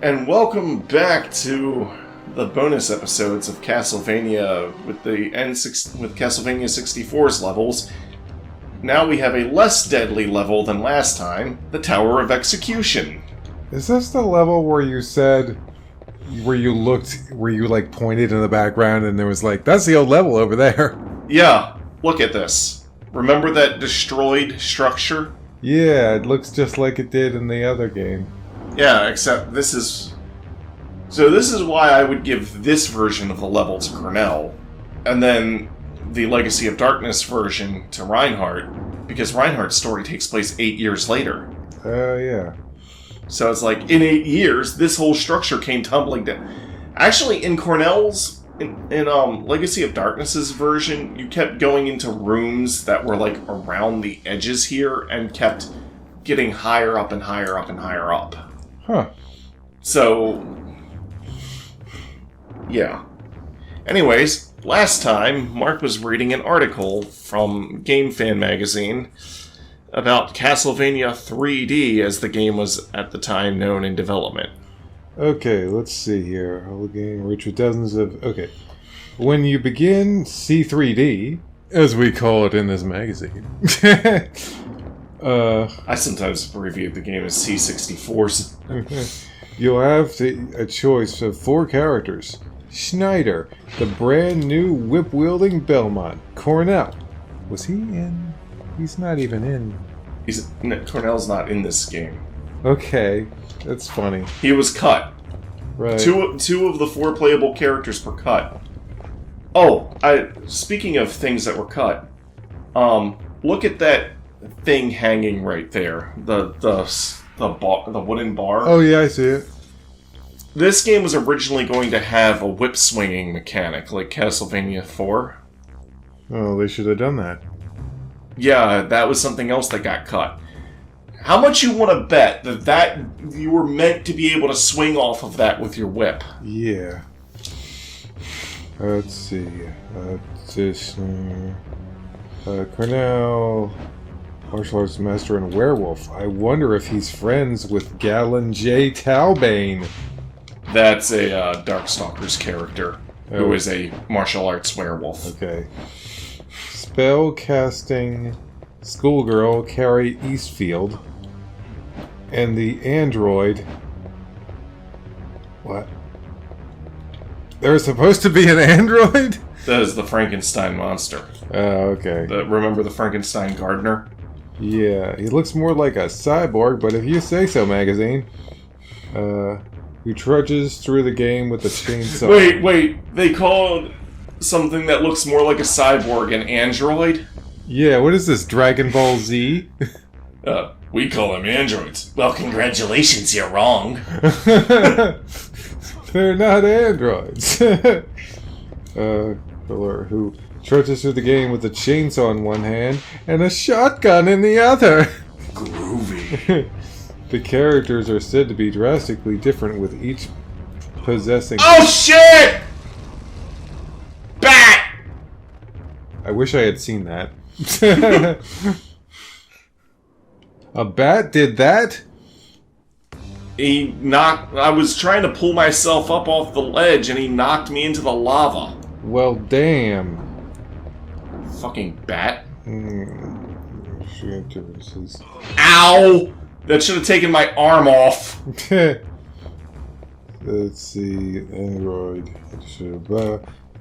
And welcome back to the bonus episodes of Castlevania with with Castlevania 64's levels. Now we have a less deadly level than last time, the Tower of Execution. Is this the level where you said, where you like pointed in the background and there was like, that's the old level over there? Yeah, look at this. Remember that destroyed structure? Yeah, it looks just like it did in the other game. Yeah, except this is... So this is why I would give this version of the level to Cornell, and then the Legacy of Darkness version to Reinhardt, because Reinhardt's story takes place 8 years later. Yeah. So it's like, in 8 years, this whole structure came tumbling down. Actually, in Cornell's, in Legacy of Darkness's version, you kept going into rooms that were like around the edges here, and kept getting higher up and higher up and higher up. Huh. So, yeah. Anyways, last time, Mark was reading an article from Game Fan magazine about Castlevania 3D, as the game was at the time known in development. Okay, let's see here. Whole game, rich with dozens of... Okay. When you begin C3D, as we call it in this magazine... I sometimes reviewed the game as C64's. You'll have a choice of 4 characters. Schneider, the brand new whip-wielding Belmont. Cornell. Was he in? He's not even in. Cornell's not in this game. Okay, that's funny. He was cut. Right. Two of the 4 playable characters were cut. Oh, speaking of things that were cut, look at that thing hanging right there. The wooden bar. Oh yeah, I see it. This game was originally going to have a whip swinging mechanic like Castlevania 4. Oh, they should have done that. Yeah, that was something else that got cut. How much you want to bet that you were meant to be able to swing off of that with your whip? Yeah. Let's see. Cornell, martial arts master and werewolf. I wonder if he's friends with Galen J. Talbane. That's a Darkstalker's character, who is a martial arts werewolf. Okay. Spell casting schoolgirl Carrie Eastfield. And the android... What? There's supposed to be an android? That is the Frankenstein monster. Oh, okay. Remember the Frankenstein gardener? Yeah, he looks more like a cyborg, but if you say so, magazine. Who trudges through the game with a chainsaw. Wait, they called something that looks more like a cyborg an android? Yeah, what is this, Dragon Ball Z? We call them androids. Well, congratulations, you're wrong. They're not androids. Who trudges through the game with a chainsaw in one hand and a shotgun in the other. Groovy. The characters are said to be drastically different with each possessing... Oh shit! Bat! I wish I had seen that. A bat did that? I was trying to pull myself up off the ledge and he knocked me into the lava. Well, damn. Fucking bat. Ow! That should have taken my arm off. Let's see. Android.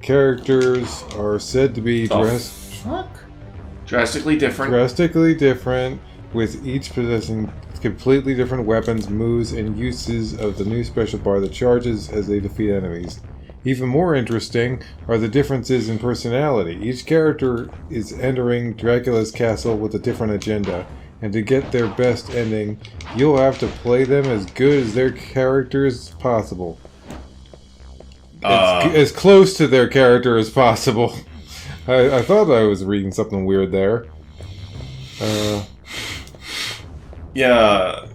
Characters are said to be drastically different. Drastically different, with each possessing completely different weapons, moves, and uses of the new special bar that charges as they defeat enemies. Even more interesting are the differences in personality. Each character is entering Dracula's castle with a different agenda, and to get their best ending, you'll have to play them as good as their character as possible. As close to their character as possible. I thought I was reading something weird there. Yeah,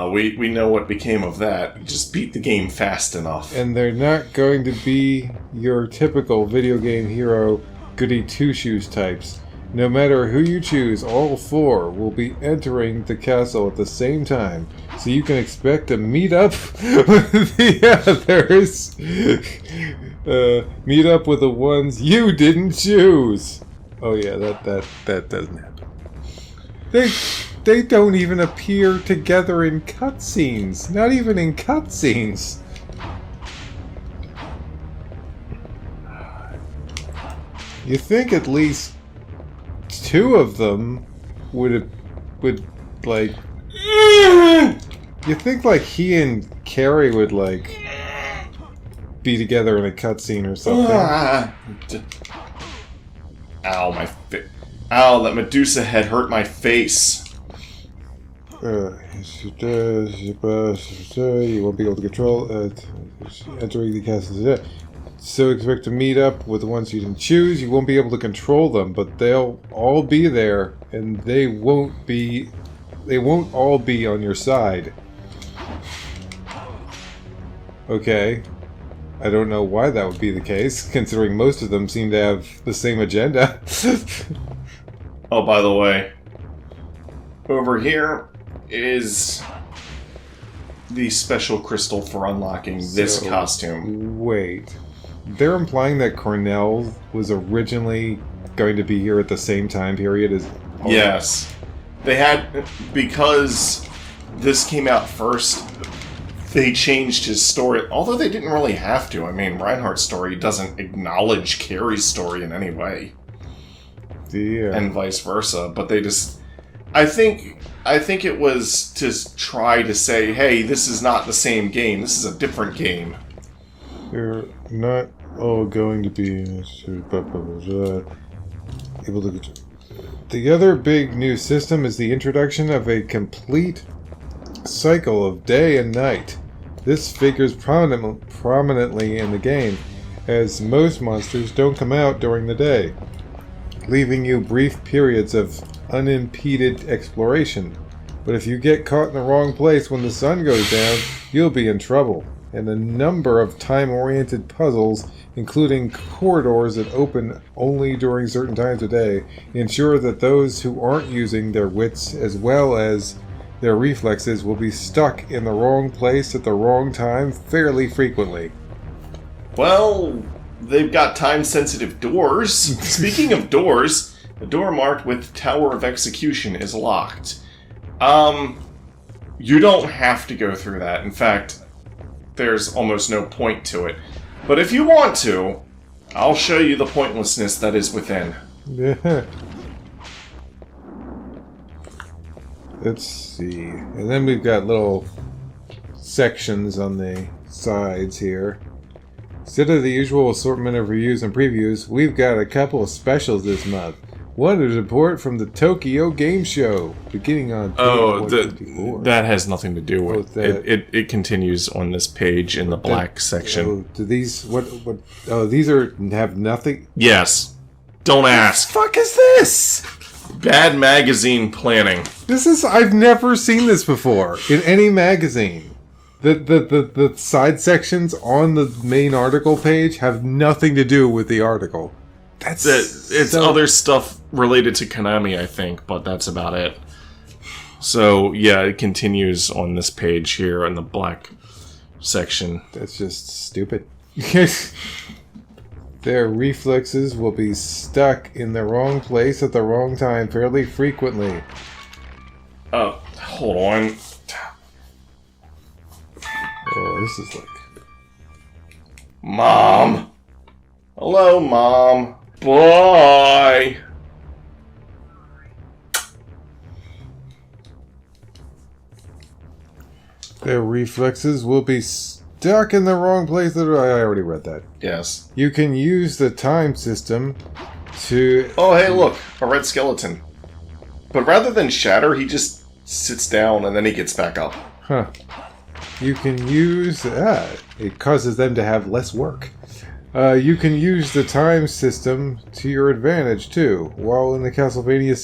we know what became of that. Just beat the game fast enough. And they're not going to be your typical video game hero goody two-shoes types. No matter who you choose, all 4 will be entering the castle at the same time, so you can expect to meet up with the others. Meet up with the ones you didn't choose. Oh yeah, that doesn't happen. They don't even appear together in cutscenes. Not even in cutscenes. You think at least 2 of them would like. You think like he and Carrie would like be together in a cutscene or something? Ow, my ow! That Medusa head hurt my face. You won't be able to control entering the castle. So expect to meet up with the ones you didn't choose. You won't be able to control them, but they'll all be there, and they won't all be on your side. Okay. I don't know why that would be the case, considering most of them seem to have the same agenda. Oh, by the way, over here is the special crystal for unlocking this costume. Wait. They're implying that Cornell was originally going to be here at the same time period as... Yes. They had... Because this came out first, they changed his story. Although they didn't really have to. I mean, Reinhardt's story doesn't acknowledge Carrie's story in any way. Yeah. And vice versa. But they just... I think it was to try to say, hey, this is not the same game. This is a different game. They're not all going to be able to... The other big new system is the introduction of a complete cycle of day and night. This figures prominently in the game, as most monsters don't come out during the day, leaving you brief periods of unimpeded exploration. But if you get caught in the wrong place when the sun goes down, you'll be in trouble. And a number of time-oriented puzzles, including corridors that open only during certain times of day, ensure that those who aren't using their wits as well as their reflexes will be stuck in the wrong place at the wrong time fairly frequently. Well, they've got time-sensitive doors. Speaking of doors, the door marked with Tower of Execution is locked. You don't have to go through that. In fact, there's almost no point to it. But if you want to, I'll show you the pointlessness that is within. Yeah. Let's see. And then we've got little sections on the sides here. Instead of the usual assortment of reviews and previews, we've got a couple of specials this month. One is a report from the Tokyo Game Show, beginning on that has nothing to do with it. Continues on this page in the black section. Oh, do these what? Oh, these have nothing. Yes. Don't ask. What the fuck is this? Bad magazine planning. I've never seen this before in any magazine. The side sections on the main article page have nothing to do with the article. It's other stuff related to Konami, I think, but that's about it. So, yeah, it continues on this page here in the black section. That's just stupid. Their reflexes will be stuck in the wrong place at the wrong time fairly frequently. Oh, hold on. Oh, this is like... Mom! Hello, Mom. Bye! Their reflexes will be stuck in the wrong place. I already read that. Yes. You can use the time system to... Oh, hey, look. A red skeleton. But rather than shatter, he just sits down and then he gets back up. Huh. You can use... it causes them to have less work. You can use the time system to your advantage, too. While the Castlevania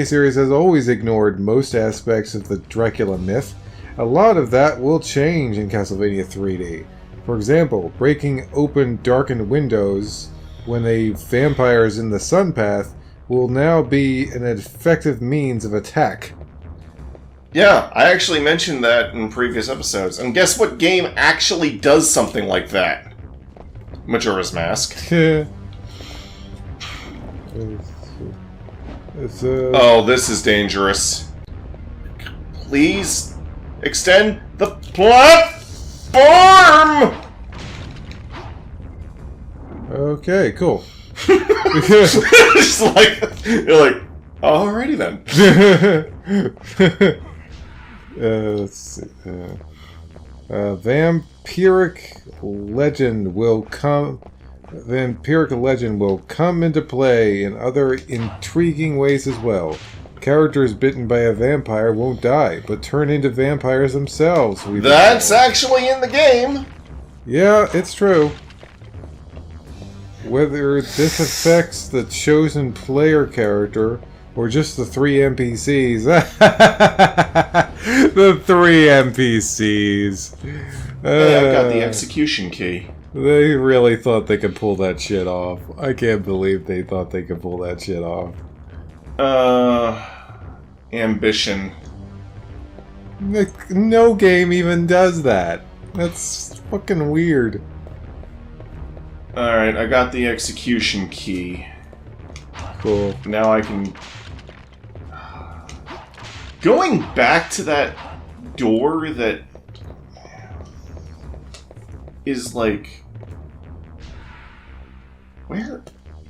series has always ignored most aspects of the Dracula myth, a lot of that will change in Castlevania 3D. For example, breaking open darkened windows when a vampire is in the sun path will now be an effective means of attack. Yeah, I actually mentioned that in previous episodes. And guess what game actually does something like that? Majora's Mask. Oh, this is dangerous. Please extend the platform! Okay, cool. Just like, you're like, alrighty then. Let's see. Vampiric legend will come into play in other intriguing ways as well. Characters bitten by a vampire won't die, but turn into vampires themselves. That's actually in the game. Yeah, it's true. Whether this affects the chosen player character or just the 3 NPCs. The 3 NPCs. Hey, I got the execution key. They really thought they could pull that shit off. I can't believe they thought they could pull that shit off. Ambition. No game even does that. That's fucking weird. Alright, I got the execution key. Cool. Now I can... Going back to that door that is like... Where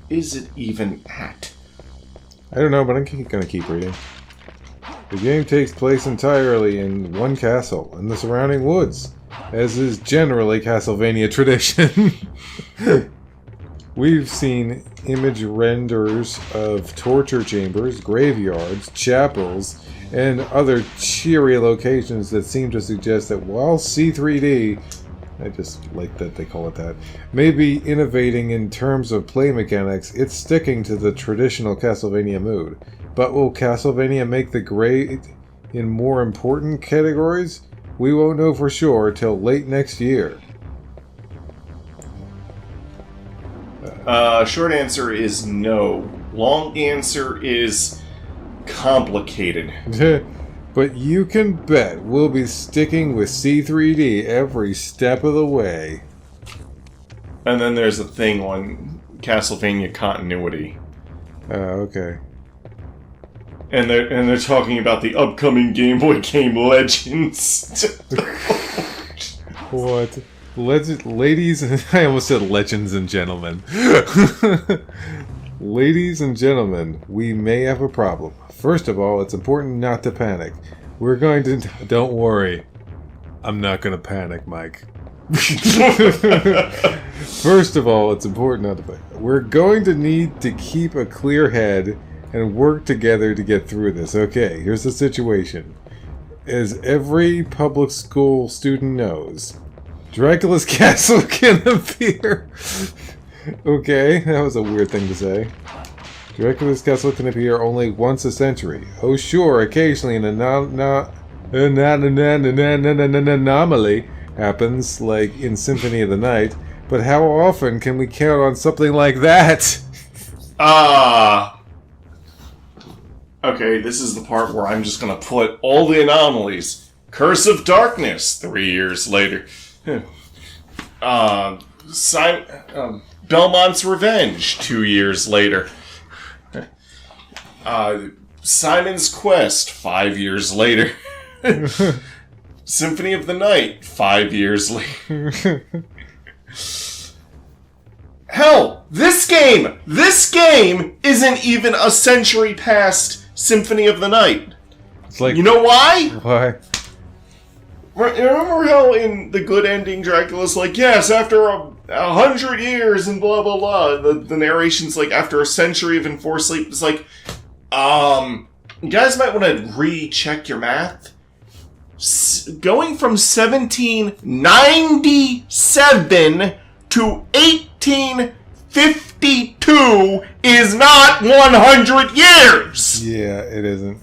is it even at? I don't know, but I'm gonna keep reading. The game takes place entirely in one castle and the surrounding woods, as is generally Castlevania tradition. We've seen image renders of torture chambers, graveyards, chapels, and other cheery locations that seem to suggest that while C3D, I just like that they call it that, may be innovating in terms of play mechanics, it's sticking to the traditional Castlevania mood. But will Castlevania make the grade in more important categories? We won't know for sure till late next year. Short answer is no. Long answer is complicated. But you can bet we'll be sticking with C3D every step of the way. And then there's a thing on Castlevania continuity. Okay. And they're talking about the upcoming Game Boy game Legends. What? Ladies, I almost said legends and gentlemen. Ladies and gentlemen, we may have a problem. First of all, it's important not to panic. We're going to... Don't worry. I'm not going to panic, Mike. First of all, it's important not to panic. We're going to need to keep a clear head and work together to get through this. Okay, here's the situation. As every public school student knows, Dracula's castle can appear. Okay, that was a weird thing to say. Dracula's castle can appear only once a century. Oh sure, occasionally an anomaly happens, like in Symphony of the Night, but how often can we count on something like that? Okay, this is the part where I'm just gonna put all the anomalies. Curse of Darkness, 3 years later. Belmont's Revenge, 2 years later. Simon's Quest, 5 years later. Symphony of the Night, 5 years later. Hell, this game isn't even a century past Symphony of the Night. It's like, you know why? Why? Remember how in the good ending Dracula's like, yes, after 100 years and blah blah blah. The narration's like after a century of enforced sleep. It's like, you guys might want to recheck your math. Going from 1797 to 1852 is not 100 years. Yeah, it isn't.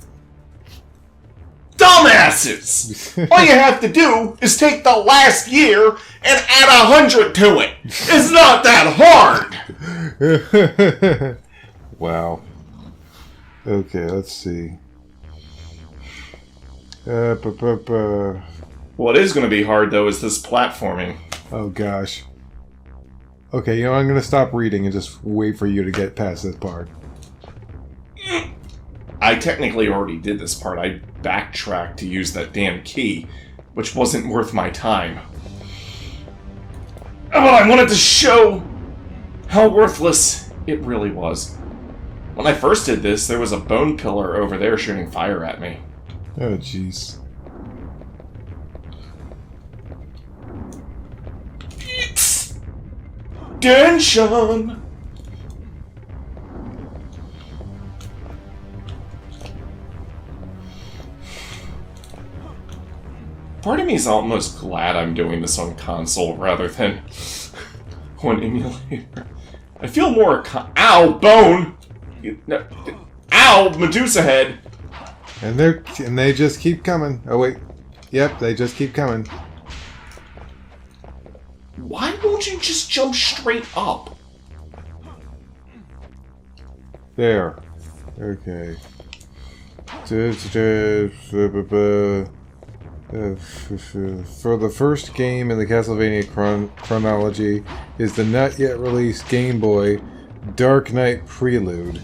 Dumbasses! All you have to do is take the last year and add 100 to it. It's not that hard. Wow. Okay, let's see. What is going to be hard, though, is this platforming. Oh, gosh. Okay, I'm going to stop reading and just wait for you to get past this part. I technically already did this part. I backtracked to use that damn key, which wasn't worth my time. Oh, I wanted to show how worthless it really was. When I first did this, there was a bone pillar over there shooting fire at me. Oh, jeez. Tension! Part of me is almost glad I'm doing this on console rather than on emulator. I feel more ow, bone! Ow, Medusa head! And they just keep coming. Oh, wait. Yep, they just keep coming. Why won't you just jump straight up? There. Okay. For the first game in the Castlevania chronology is the not yet released Game Boy Dark Knight Prelude,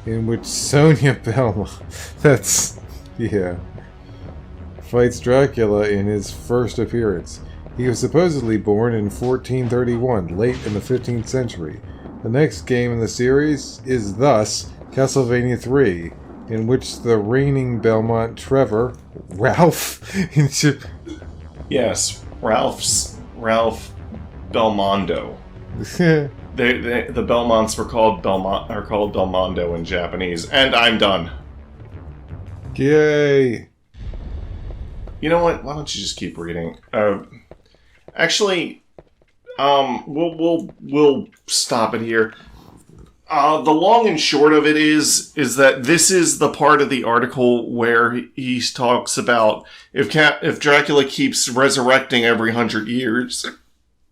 in which Sonia Belmont, fights Dracula in his first appearance. He was supposedly born in 1431, late in the 15th century. The next game in the series is thus Castlevania 3, in which the reigning Belmont Ralph Yes, Ralph Belmondo. The Belmonts were called Belmondo in Japanese, and I'm done. Yay! You know what? Why don't you just keep reading? Actually, we'll stop it here. The long and short of it is that this is the part of the article where he talks about if Dracula keeps resurrecting every 100 years,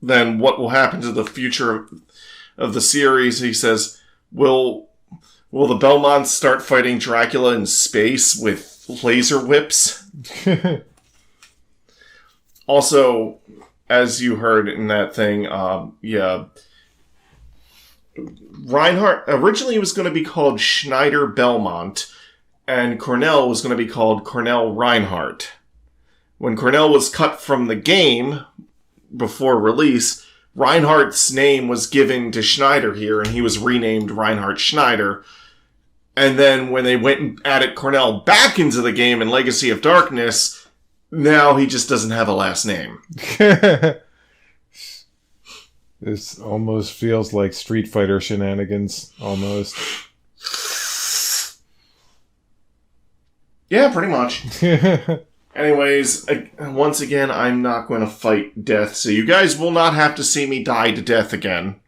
then what will happen to the future of the series. He says, will the Belmonts start fighting Dracula in space with laser whips? Also, as you heard in that thing, Reinhardt originally was going to be called Schneider Belmont, and Cornell was going to be called Cornell Reinhardt. When Cornell was cut from the game before release, Reinhardt's name was given to Schneider here, and he was renamed Reinhardt Schneider. And then when they went and added Cornell back into the game in Legacy of Darkness, now he just doesn't have a last name. This almost feels like Street Fighter shenanigans, almost. Yeah, pretty much. Anyways, once again, I'm not going to fight death, so you guys will not have to see me die to death again.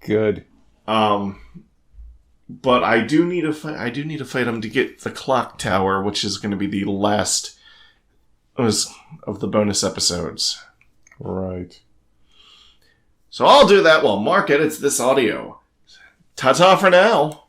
Good. But I do need to fight him to get the clock tower, which is going to be the last of the bonus episodes. Right. So I'll do that while Mark edits this audio. Ta-ta for now.